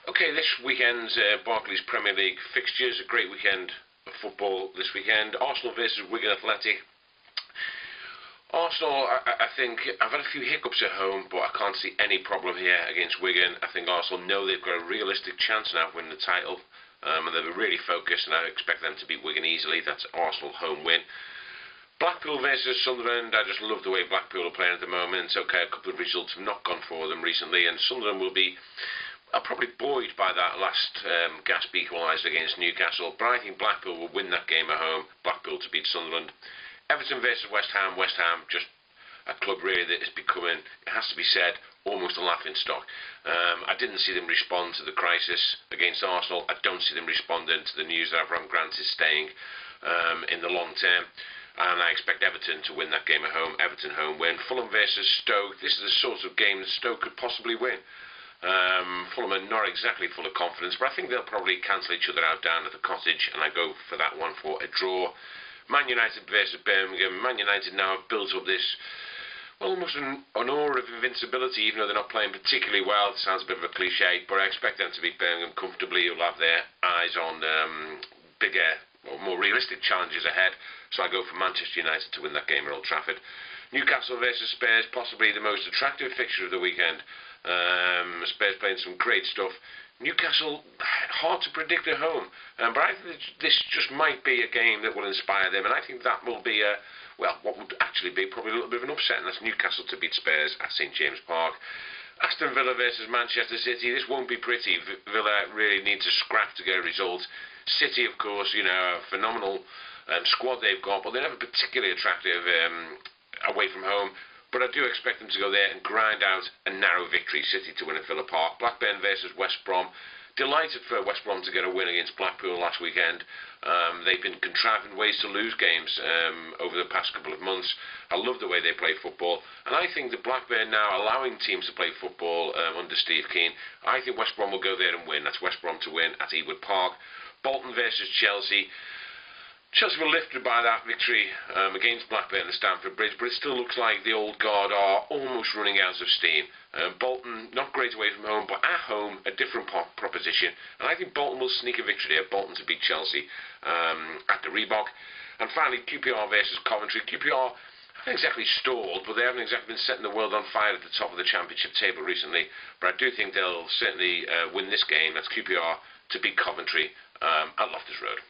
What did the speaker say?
Okay, this weekend's Barclays Premier League fixtures. A great weekend of football this weekend. Arsenal versus Wigan Athletic. Arsenal, I think, I've had a few hiccups at home, but I can't see any problem here against Wigan. I think Arsenal know they've got a realistic chance now of winning the title, and they're really focused, and I expect them to beat Wigan easily. That's Arsenal home win. Blackpool versus Sunderland. I just love the way Blackpool are playing at the moment. Okay, a couple of results have not gone for them recently, and Sunderland will be probably buoyed by that last gasp equaliser against Newcastle, but I think Blackpool will win that game at home. Blackpool to beat Sunderland. Everton versus West Ham. West Ham, just a club really that is becoming, it has to be said, almost a laughing stock. I didn't see them respond to the crisis against Arsenal. I don't see them responding to the news that Avram Grant is staying in the long term. And I expect Everton to win that game at home. Everton home win. Fulham versus Stoke. This is the sort of game that Stoke could possibly win. Fulham are not exactly full of confidence, but I think they'll probably cancel each other out down at the Cottage, and I go for that one for a draw. Man United versus Birmingham. Man United now have built up this, well, almost an aura of invincibility, even though they're not playing particularly well. It sounds a bit of a cliche, but I expect them to beat Birmingham comfortably. Who'll have their eyes on bigger, or more realistic challenges ahead. So I go for Manchester United to win that game at Old Trafford. Newcastle versus Spurs, possibly the most attractive fixture of the weekend. Spurs playing some great stuff. Newcastle, hard to predict at home, but I think this just might be a game that will inspire them, and I think that will be well, what would actually be probably a little bit of an upset, and that's Newcastle to beat Spurs at St James Park. Aston Villa versus Manchester City. This won't be pretty. Villa really need to scrap to get a result. City, of course, you know, a phenomenal squad they've got, but they're never particularly attractive away from home. But I do expect them to go there and grind out a narrow victory. City to win at Villa Park. Blackburn versus West Brom. Delighted for West Brom to get a win against Blackpool last weekend. They've been contriving ways to lose games over the past couple of months. I love the way they play football. And I think that Blackburn now allowing teams to play football under Steve Keane. I think West Brom will go there and win. That's West Brom to win at Ewood Park. Bolton versus Chelsea. Chelsea were lifted by that victory against Blackburn at Stamford Bridge, but it still looks like the old guard are almost running out of steam. Bolton, not great away from home, but at home, a different proposition. And I think Bolton will sneak a victory there, Bolton to beat Chelsea at the Reebok. And finally, QPR versus Coventry. QPR haven't exactly stalled, but they haven't exactly been setting the world on fire at the top of the Championship table recently. But I do think they'll certainly win this game. That's QPR to beat Coventry at Loftus Road.